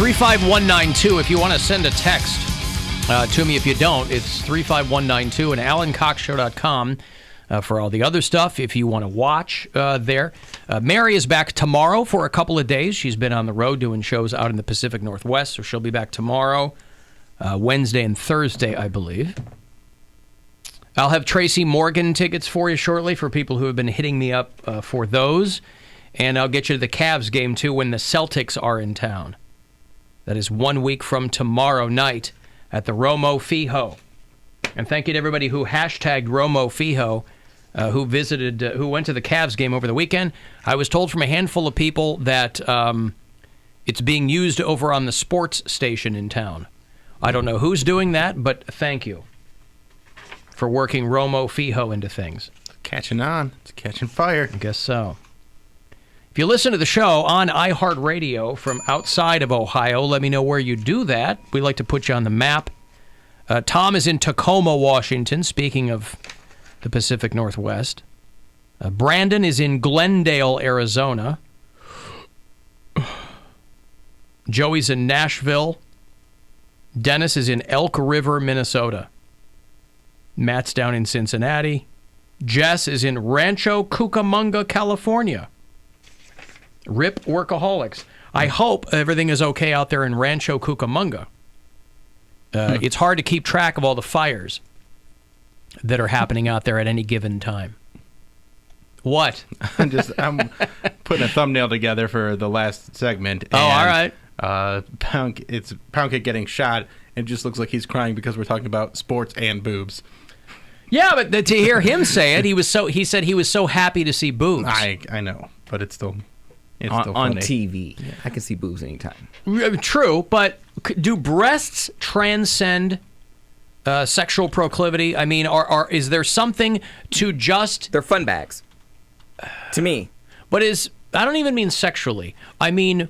35192 if you want to send a text to me. If you don't, it's 35192 and AlanCoxShow.com for all the other stuff if you want to watch there. Mary is back tomorrow for a couple of days. She's been on the road doing shows out in the Pacific Northwest, so she'll be back tomorrow, Wednesday and Thursday, I believe. I'll have Tracy Morgan tickets for you shortly for people who have been hitting me up for those. And I'll get you to the Cavs game, too, when the Celtics are in town. That is 1 week from tomorrow night at the Romo Fijo. And thank you to everybody who hashtagged Romo Fijo, who went to the Cavs game over the weekend. I was told from a handful of people that it's being used over on the sports station in town. I don't know who's doing that, but thank you for working Romo Fijo into things. It's catching on. It's catching fire. I guess so. If you listen to the show on iHeartRadio from outside of Ohio, let me know where you do that. We like to put you on the map. Tom is in Tacoma, Washington, speaking of the Pacific Northwest. Brandon is in Glendale, Arizona. Joey's in Nashville. Dennis is in Elk River, Minnesota. Matt's down in Cincinnati. Jess is in Rancho Cucamonga, California. RIP workaholics. I hope everything is okay out there in Rancho Cucamonga. It's hard to keep track of all the fires that are happening out there at any given time. What? I'm putting a thumbnail together for the last segment. Oh, all right. It's Poundcake getting shot, and it just looks like he's crying because we're talking about sports and boobs. Yeah, but to hear him say it, he said he was so happy to see boobs. I know, but it's still on funny. TV. Yeah. I can see boobs anytime. True, but do breasts transcend sexual proclivity? I mean, is there something to just... They're fun bags, to me. But I don't even mean sexually. I mean,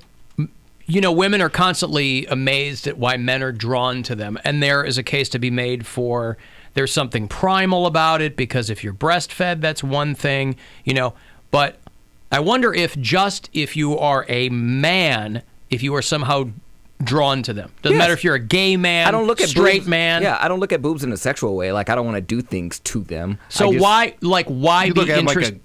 women are constantly amazed at why men are drawn to them, and there is a case to be made for there's something primal about it, because if you're breastfed, that's one thing, but... I wonder if you are a man, if you are somehow drawn to them. Doesn't matter if you're a gay man, I don't look at straight boobs, man. Yeah, I don't look at boobs in a sexual way. Like, I don't want to do things to them. So why be interested?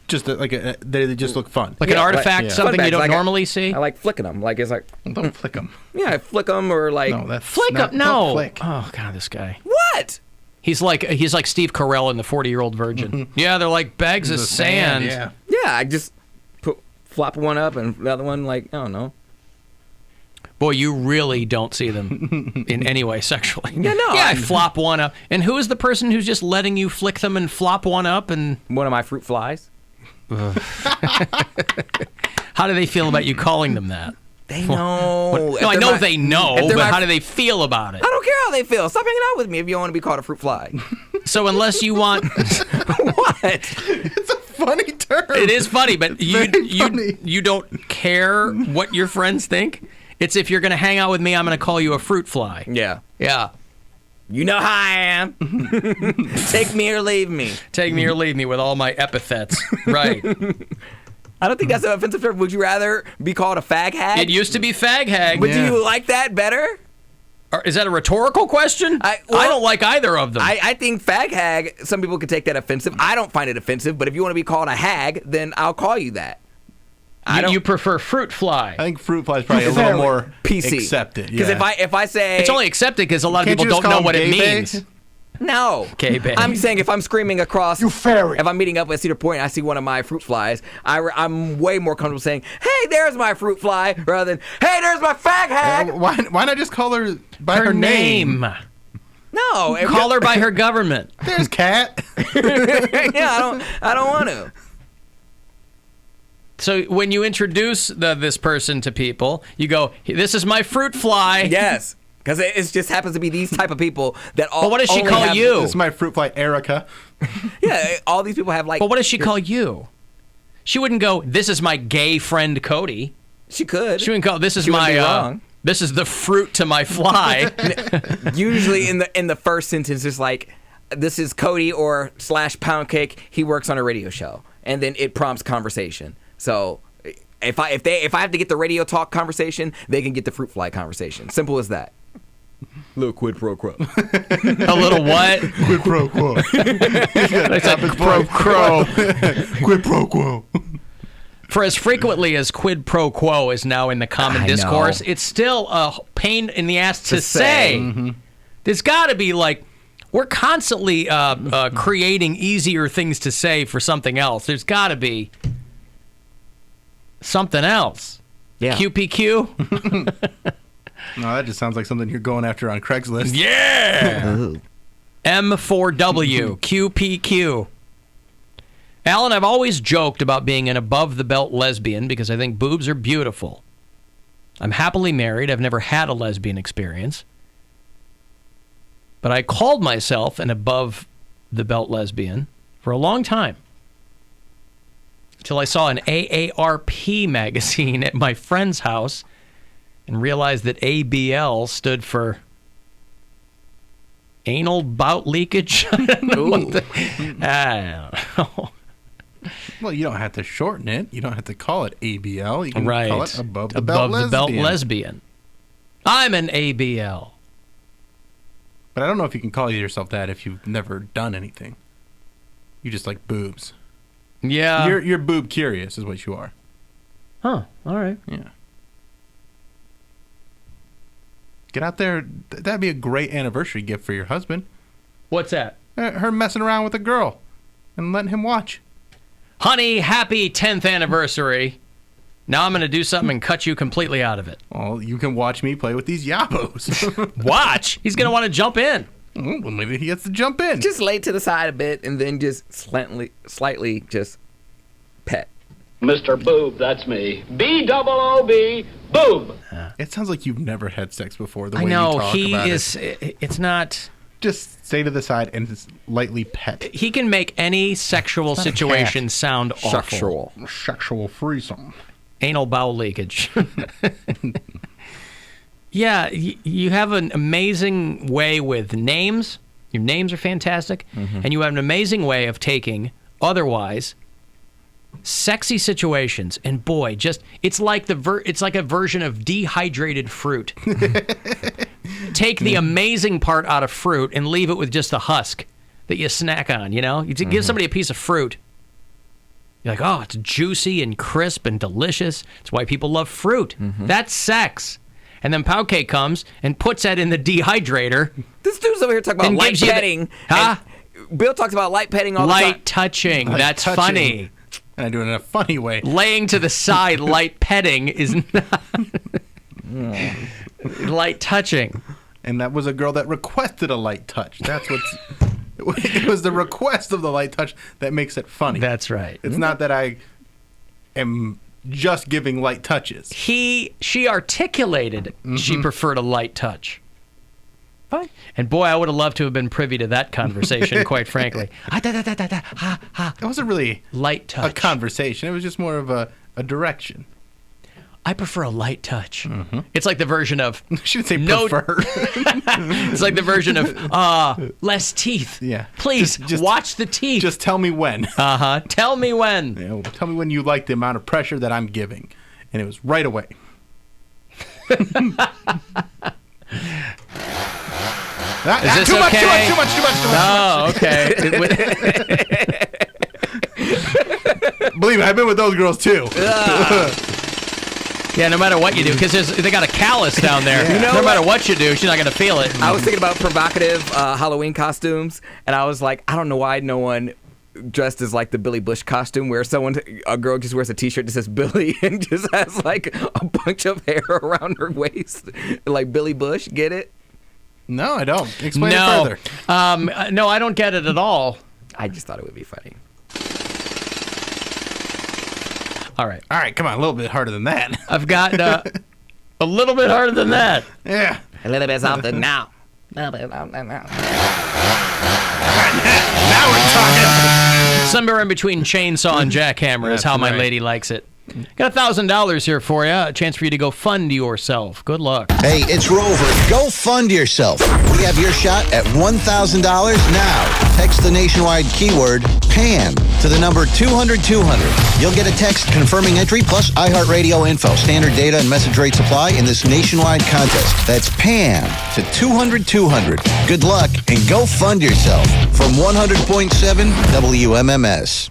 They just look fun. Like an artifact, something you don't normally see? I like flicking them. Like, it's like... Don't flick them. Yeah, I flick them or like... No, that's flick not, them? No. Flick. Oh, God, this guy. What? He's like Steve Carell in The 40-Year-Old Virgin. Mm-hmm. Yeah, they're like bags of sand. Yeah, I just... flop one up and the other one, like, I don't know. Boy, you really don't see them in any way sexually. Yeah, no. Yeah, I flop one up. And who is the person who's just letting you flick them and flop one up? And one of my fruit flies. How do they feel about you calling them that? They know. No, I know they know, but how do they feel about it? I don't care how they feel. Stop hanging out with me if you don't want to be called a fruit fly. So unless you want... What? It's a funny term. It is funny, but you don't care what your friends think? It's if you're going to hang out with me, I'm going to call you a fruit fly. Yeah. Yeah. You know how I am. Take me or leave me. Take me or leave me with all my epithets. Right. I don't think that's an offensive term. Would you rather be called a fag hag? It used to be fag hag. But do you like that better? Or is that a rhetorical question? I don't like either of them. I think fag hag, some people could take that offensive. I don't find it offensive, but if you want to be called a hag, then I'll call you that. You prefer fruit fly. I think fruit fly is probably a little more PC. accepted. Because if I say... It's only accepted because a lot of people don't know what it means. No. K-Bay. I'm saying if I'm screaming across... You fairy. If I'm meeting up at Cedar Point and I see one of my fruit flies, I'm way more comfortable saying, hey, there's my fruit fly, rather than, hey, there's my fag hag. Why not just call her by her name? No. Call her by her government. There's Cat. Yeah, I don't want to. So when you introduce this person to people, you go, this is my fruit fly. Yes. Because it just happens to be these type of people that all. But what does she call you? This is my fruit fly, Erica. Yeah, all these people have like. But what does she call you? She wouldn't go, this is my gay friend Cody. She could. She wouldn't go, this is my. This is the fruit to my fly. Usually in the first sentence, it's like, this is Cody or /Poundcake. He works on a radio show, and then it prompts conversation. So if I have to get the radio talk conversation, they can get the fruit fly conversation. Simple as that. Little quid pro quo. A little what? Quid pro quo. It's a pro quo. Quid pro quo. For as frequently as quid pro quo is now in the common discourse, know. it's still a pain in the ass to say. Mm-hmm. There's got to be like, we're constantly creating easier things to say for something else. There's got to be something else. Yeah. QPQ? No, that just sounds like something you're going after on Craigslist. Yeah. M4W, QPQ. Alan, I've always joked about being an above-the-belt lesbian because I think boobs are beautiful. I'm happily married. I've never had a lesbian experience. But I called myself an above-the-belt lesbian for a long time. Until I saw an AARP magazine at my friend's house and realized that ABL stood for anal bout leakage. I don't know. Well, you don't have to shorten it. You don't have to call it ABL. You can Right. call it above-the-belt lesbian. I'm an ABL. But I don't know if you can call yourself that if you've never done anything. You just like boobs. Yeah. You're boob curious is what you are. Huh. All right. Yeah. Get out there. That'd be a great anniversary gift for your husband. What's that? Her messing around with a girl and letting him watch. Honey, happy 10th anniversary. Now I'm going to do something and cut you completely out of it. Well, you can watch me play with these yabbos. Watch. He's going to want to jump in. Well, maybe he gets to jump in. Just lay to the side a bit and then just slightly just pet. Mr. Boob, that's me. B-double-O-B, Boob. It sounds like you've never had sex before. The I way know. you talk He about is. it. It's not. Just stay to the side and just lightly pet. He can make any sexual not a situation cat. sound awful. Sexual. Sexual threesome. Anal bowel leakage. Yeah, you have an amazing way with names. Your names are fantastic. And you have an amazing way of taking otherwise sexy situations and boy, just it's like it's like a version of dehydrated fruit. Take the amazing part out of fruit and leave it with just the husk that you snack on, you know? You give somebody a piece of fruit. You're like, "Oh, it's juicy and crisp and delicious." It's why people love fruit. That's sex. And then Poundcake comes and puts that in the dehydrator. This dude's over here talking about And light gives you the- petting. Huh? And Bill talks about light petting all the time. Light touching. Light That's touching. funny. And I do it in a funny way. Laying to the side, light petting is not light touching. And that was a girl that requested a light touch. That's what's... It was the request of the light touch that makes it funny. That's right. It's not that I am just giving light touches. She articulated she preferred a light touch. Fine. And boy, I would have loved to have been privy to that conversation, quite frankly. It wasn't really Light a touch. conversation. It was just more of a direction. I prefer a light touch. It's like the version of She didn't say No- prefer. it's like the version of less teeth. Yeah. Please Just- watch the teeth. Just tell me when. Tell me when. You know, tell me when you like the amount of pressure that I'm giving. And it was right away. Is this too okay? much. Oh, okay. Believe me, I've been with those girls too. Yeah, no matter what you do, because they got a callus down there. Yeah. You know no matter what? what you do, she's not going to feel it. I was thinking about provocative Halloween costumes, and I was like, I don't know why no one dressed as like the Billy Bush costume, where a girl just wears a T-shirt that says Billy and just has like a bunch of hair around her waist, like Billy Bush. Get it? No, I don't. Explain it no. further. No, I don't get it at all. I just thought it would be funny. All right. All right, come on, a little bit harder than that. I've got a little bit harder than that. Yeah. A little bit something now. Now we're talking. Somewhere in between chainsaw and jackhammer is That's how my right. lady likes it. Got $1,000 here for you. A chance for you to go fund yourself. Good luck. Hey, it's Rover. Go fund yourself. We have your shot at $1,000 now. Text the nationwide keyword PAN to the number 200-200. You'll get a text confirming entry plus iHeartRadio info. Standard data and message rate supply in this nationwide contest. That's PAN to 200-200. Good luck and go fund yourself. From 100.7 WMMS.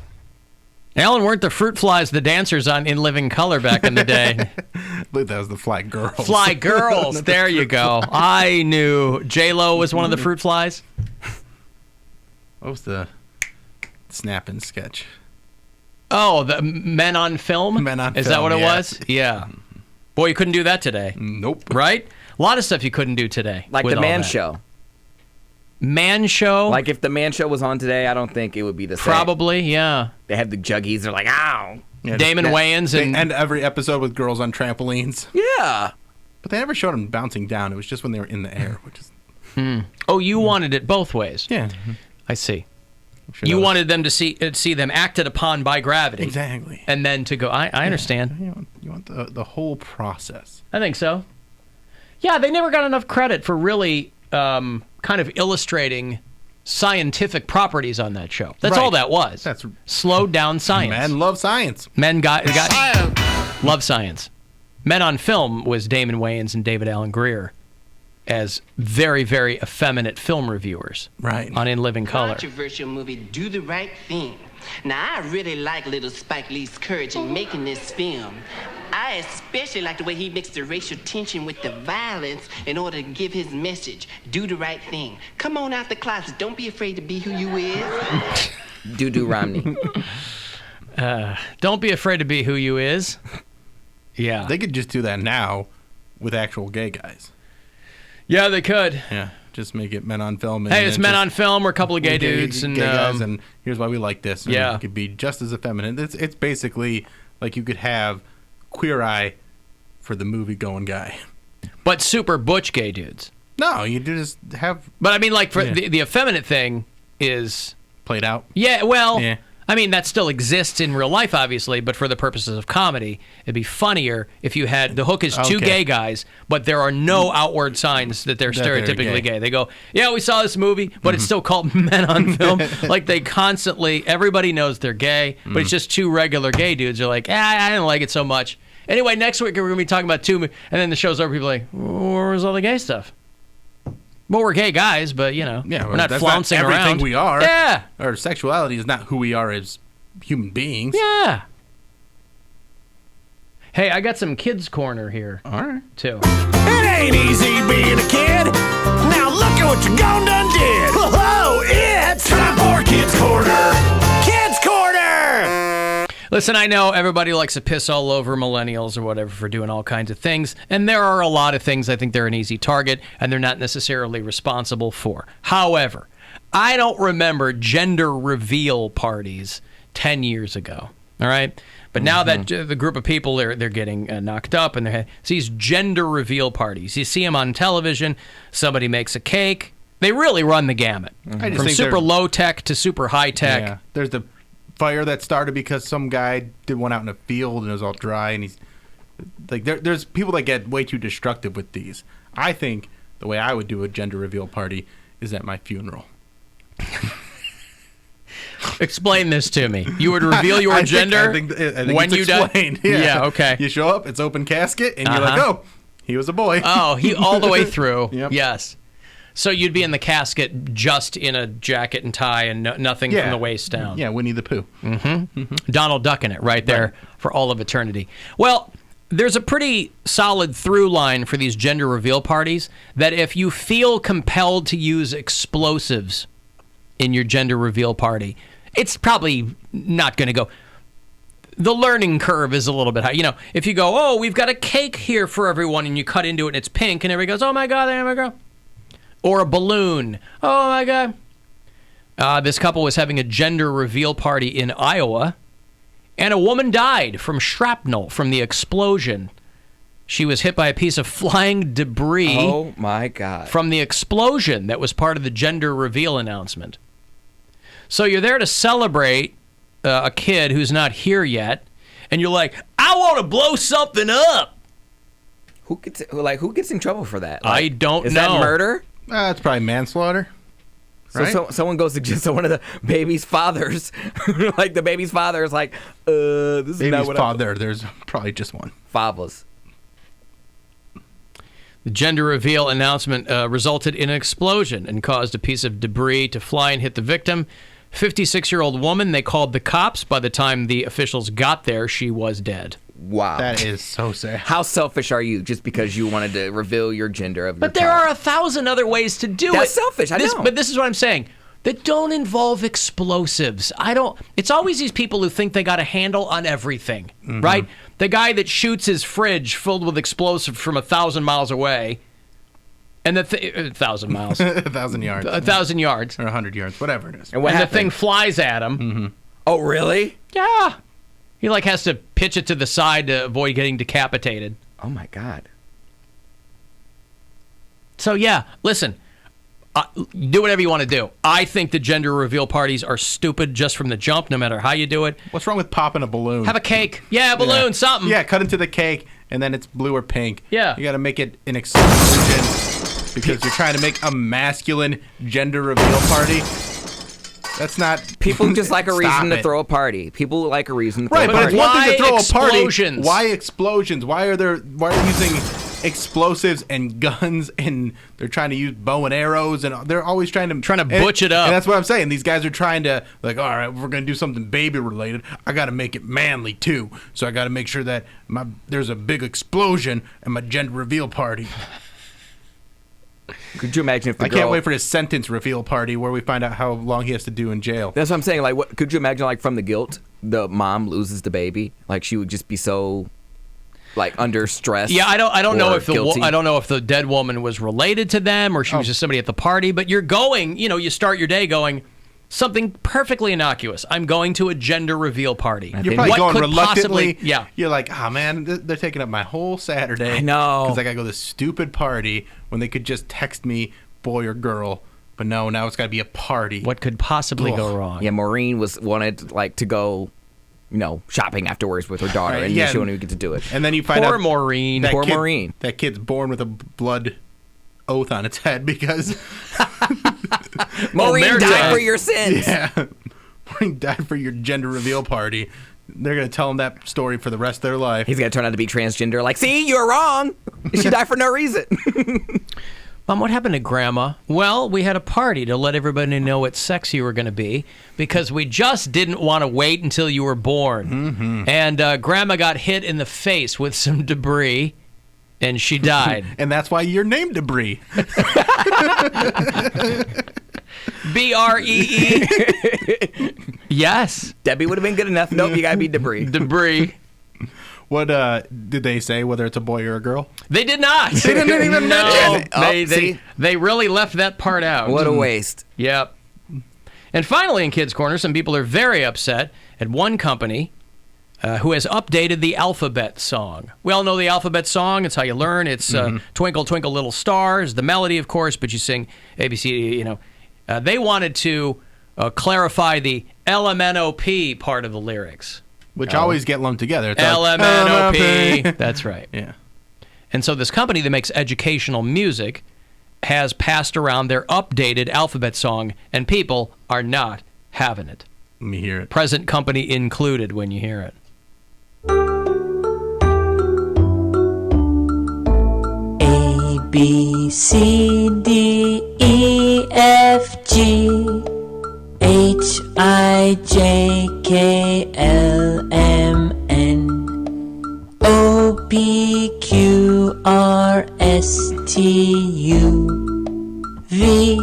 Alan, weren't the fruit flies the dancers on In Living Color back in the day? I believe that was the Fly Girls. Fly Girls. There you go. I knew J-Lo was one of the fruit flies. What was the snapping sketch? Oh, the Men on Film? Men on Is Film, that what it yeah. was? Yeah. Boy, you couldn't do that today. Nope. Right? A lot of stuff you couldn't do today. Like with the all Man that. Show. Man Show? Like if the Man Show was on today, I don't think it would be the same. Probably, yeah. They have the juggies. They're like, ow. Yeah, Damon Wayans They and... end every episode with girls on trampolines. Yeah. But they never showed them bouncing down. It was just when they were in the air, which is... Oh, you wanted it both ways. Yeah. I see. Sure You that was- wanted them to see them acted upon by gravity. Exactly. And then to go, I understand. You want the whole process. I think so. Yeah, they never got enough credit for really kind of illustrating scientific properties on that show. That's Right. all that was. That's- slowed down science. Men love science. Men got love science. Men on Film was Damon Wayans and David Alan Grier as very, very effeminate film reviewers. Right. On In Living Color. Controversial movie, Do the Right Thing. Now, I really like little Spike Lee's courage in making this film. I especially like the way he mixed the racial tension with the violence in order to give his message. Do the right thing. Come on out the closet. Don't be afraid to be who you is. Doo-doo Romney. Don't be afraid to be who you is. Yeah. They could just do that now with actual gay guys. Yeah, they could. Yeah. Just make it Men on Film. And Hey, it's then Men just- on Film. We're a couple of gay dudes. And gay guys, and here's why we like this. And yeah. It could be just as effeminate. It's basically like you could have Queer Eye for the movie-going guy. but super butch gay dudes. No, you just have But I mean, like, for Yeah. the effeminate thing is... played out. Yeah, well... Yeah. I mean, that still exists in real life, obviously, but for the purposes of comedy, it'd be funnier if you had the hook is two Okay. gay guys, but there are no outward signs that they're That they're stereotypically gay. gay. They go, yeah, we saw this movie, but it's still called Men on Film. Like they constantly, everybody knows they're gay, but it's just two regular gay dudes. They're like, I didn't like it so much. Anyway, next week we're going to be talking about two, and then the show's over. People are like, where's all the gay stuff? Well, we're gay guys, but Yeah, we're not that's flouncing not everything around. we are. Yeah. Our sexuality is not who we are as human beings. Yeah. Hey, I got some kids' corner here, All right. too. It ain't easy being a kid. Now look at what you gone done did. Whoa, it's time for Kids Corner. Kids Corner. Listen, I know everybody likes to piss all over millennials or whatever for doing all kinds of things, and there are a lot of things I think they're an easy target and they're not necessarily responsible for. However, I don't remember gender reveal parties 10 years ago, all right? But now that the group of people, they're getting knocked up, and it's these gender reveal parties. You see them on television, somebody makes a cake. They really run the gamut, I just from think super they're- low tech to super high tech. Yeah. There's the fire that started because some guy did one out in a field and it was all dry, and he's like, there's people that get way too destructive with these. I think the way I would do a gender reveal party is at my funeral. Explain this to me. You would reveal your gender I think when it's you die? explained. Yeah, okay. You show up, it's open casket, and you're like, Uh-huh. oh, he was a boy. Oh, he all the way through. Yep. Yes. So you'd be in the casket just in a jacket and tie and nothing from the waist down. Yeah, Winnie the Pooh. Donald Duck in it right there for all of eternity. Well, there's a pretty solid through line for these gender reveal parties that if you feel compelled to use explosives in your gender reveal party, it's probably not going to go. The learning curve is a little bit high. You know, if you go, oh, we've got a cake here for everyone, and you cut into it and it's pink, and everybody goes, oh my God, there we go. Or a balloon. Oh my God. This couple was having a gender reveal party in Iowa, and a woman died from shrapnel from the explosion. She was hit by a piece of flying debris Oh my God. from the explosion that was part of the gender reveal announcement. So you're there to celebrate a kid who's not here yet, and you're like, I want to blow something up. Who gets in trouble for that? I don't is know. Is that murder? It's probably manslaughter. Right? So someone goes to one of the baby's fathers. Like the baby's father is like, this is Baby's not what father. There's probably just one. Fathers. The gender reveal announcement resulted in an explosion and caused a piece of debris to fly and hit the victim. 56-year-old woman. They called the cops. By the time the officials got there, she was dead. Wow. That is so sad. How selfish are you just because you wanted to reveal your gender of your But there are 1,000 other ways to do it. That's selfish. I know. But this is what I'm saying. That don't involve explosives. It's always these people who think they got a handle on everything, right? The guy that shoots his fridge filled with explosives from 1,000 miles away, and 1,000 miles, 1,000 yards, 1,000 yards, or 100 yards, whatever it is. And what and the happened? thing flies at him. Oh, really? Yeah, he has to pitch it to the side to avoid getting decapitated. Oh my God. So yeah, listen. Do whatever you want to do. I think the gender reveal parties are stupid just from the jump, no matter how you do it. What's wrong with popping a balloon? Have a cake. Yeah, a balloon, something. Yeah, cut into the cake, and then it's blue or pink. Yeah. You got to make it an explosion because you're trying to make a masculine gender reveal party. That's not... People just like a Stop reason to it. throw a party. People like a reason to throw Right, a but party. it's one thing to throw explosions? a party. Why explosions? Why are you using explosives and guns, and they're trying to use bow and arrows, and they're always trying to butch it up. And that's what I'm saying. These guys are trying to, like, all right, we're going to do something baby related. I got to make it manly too. So I got to make sure that there's a big explosion at my gender reveal party. Could you imagine if the I girl... can't wait for his sentence reveal party where we find out how long he has to do in jail. That's what I'm saying. Like, what could you imagine? Like, from the guilt, the mom loses the baby. Like, she would just be so, like, under stress. Yeah, I don't know if guilty. I don't know if the dead woman was related to them or she was just somebody at the party. But you're going, you start your day going something perfectly innocuous. I'm going to a gender reveal party. You're probably What going could reluctantly. possibly- yeah. You're like, man, they're taking up my whole Saturday. I know. Because I got to go to this stupid party when they could just text me boy or girl. But no, now it's got to be a party. What could possibly go Ugh. wrong? Yeah, Maureen wanted, like, to go, shopping afterwards with her daughter, Right, and yeah. she wouldn't even get to do it. And then you find Poor out Maureen. that Poor kid- Maureen. That kid's born with a blood oath on its head because Maureen America. died for your sins. yeah, Maureen died for your gender reveal party. They're gonna tell him that story for the rest of their life. He's going to turn out to be transgender. Like, see, you're wrong. She died for no reason. Mom, what happened to Grandma? Well, we had a party to let everybody know what sex you were going to be because we just didn't want to wait until you were born. Mm-hmm. And Grandma got hit in the face with some debris, and she died. And that's why you're named Debris. B-R-E-E. Yes. Debbie would have been good enough. Nope, you got to be debris. Debris. What did they say? Whether it's a boy or a girl? They did not. They didn't even mention it. Oh, see? They really left that part out. What a waste. Yep. And finally, in Kids Corner, some people are very upset at one company who has updated the alphabet song. We all know the alphabet song. It's how you learn. It's Twinkle, Twinkle, Little Stars, the melody, of course, but you sing ABC, They wanted to clarify the LMNOP part of the lyrics. Which always get lumped together. It's like, LMNOP. That's right. Yeah. And so this company that makes educational music has passed around their updated alphabet song, and people are not having it. Let me hear it. Present company included when you hear it. A, B, C, D, E, F, G, H, I, J, K, L, M, N, O, P, Q, R, S, T, U, V,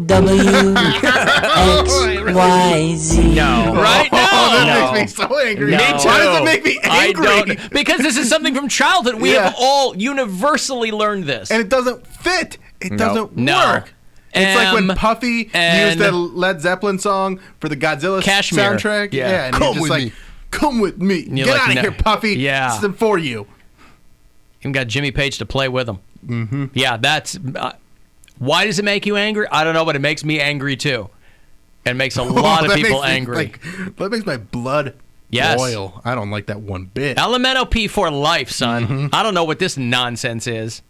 W, X, Y, Z. No. Right? No. That makes me so angry. Me Why too. does it make me angry? I don't, because this is something from childhood. We Yeah. have all universally learned this. And it doesn't fit. It doesn't No. work. It's like when Puffy and- used the Led Zeppelin song for the Godzilla Cashmere. soundtrack. Yeah. And Come he's just with like, me. come with me. you're Get like, out of no. here, Puffy. Yeah. This isn't for you. Even got Jimmy Page to play with him. Mm-hmm. Yeah, that's... why does it make you angry? I don't know, but it makes me angry too. And makes a lot of That people makes me, angry. that makes my blood Yes. Loyal. I don't like that one bit. LMNOP for life, son. Mm-hmm. I don't know what this nonsense is.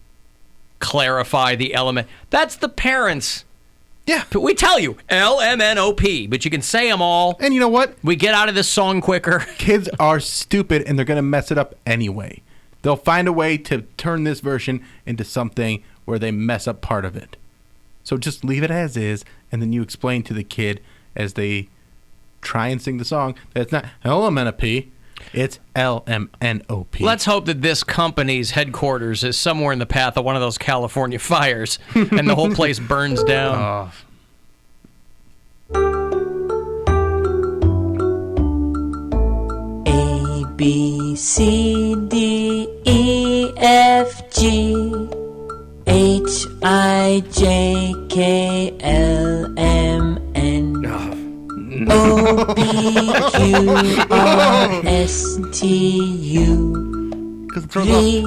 Clarify the element. That's the parents. Yeah. But we tell you, LMNOP, but you can say them all. And you know what? We get out of this song quicker. Kids are stupid, and they're going to mess it up anyway. They'll find a way to turn this version into something where they mess up part of it. So just leave it as is, and then you explain to the kid as they try and sing the song that it's not LMNOP, it's LMNOP. Let's hope that this company's headquarters is somewhere in the path of one of those California fires, and the whole place burns down. A, B, C, D, E, F, G, H, I, J, K, L, M, N, O, P, Q, R, S, T, U, V,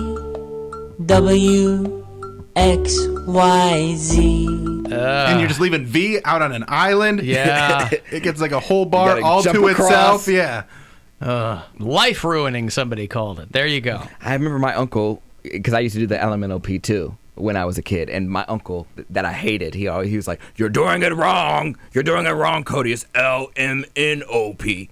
W, X, Y, Z. And you're just leaving V out on an island. Yeah. It gets like a whole bar gotta all jump to across. itself. Yeah. Life ruining, somebody called it. There you go. I remember my uncle, because I used to do the LMNOP too when I was a kid, and my uncle that I hated, he was like, "You're doing it wrong. You're doing it wrong, Cody. It's LMNOP."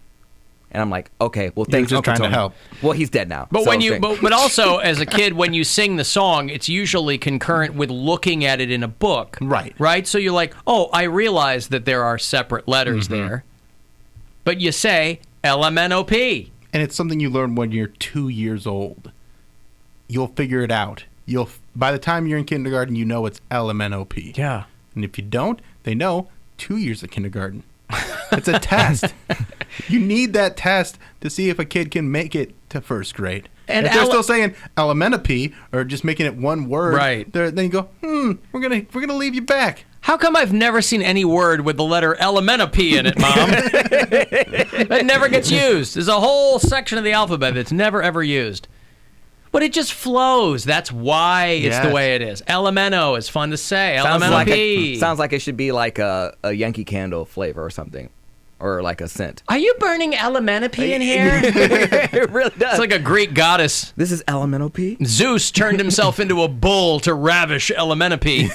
And I'm like, "Okay, well, thanks, just Uncle trying to Tony." help. Well, he's dead now. But so when you, thanks. but also as a kid, when you sing the song, it's usually concurrent with looking at it in a book. Right. Right? So you're like, oh, I realize that there are separate letters there. But you say LMNOP. And it's something you learn when you're 2 years old. You'll figure it out. By the time you're in kindergarten, you know it's LMNOP. Yeah. And if you don't, they know 2 years of kindergarten. It's a test. You need that test to see if a kid can make it to first grade. And if they're still saying LMNOP or just making it one word, Right. then you go, we're gonna leave you back. How come I've never seen any word with the letter LMNOP in it, Mom? That never gets used. There's a whole section of the alphabet that's never, ever used. But it just flows. That's why it's the way it is. LMNO is fun to say. LMNOP. Sounds like it should be like a Yankee Candle flavor or something, or like a scent. Are you burning LMNOP in here? It really does. It's like a Greek goddess. This is LMNOP. Zeus turned himself into a bull to ravish LMNOP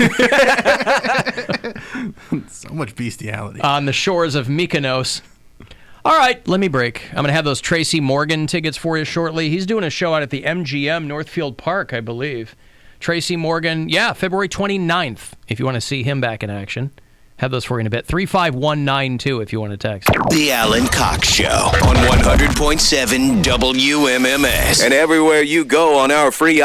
So much bestiality. on the shores of Mykonos. All right, let me break. I'm going to have those Tracy Morgan tickets for you shortly. He's doing a show out at the MGM Northfield Park, I believe. Tracy Morgan, February 29th, if you want to see him back in action. Have those for you in a bit. 35192 if you want to text. The Alan Cox Show on 100.7 WMMS. And everywhere you go on our free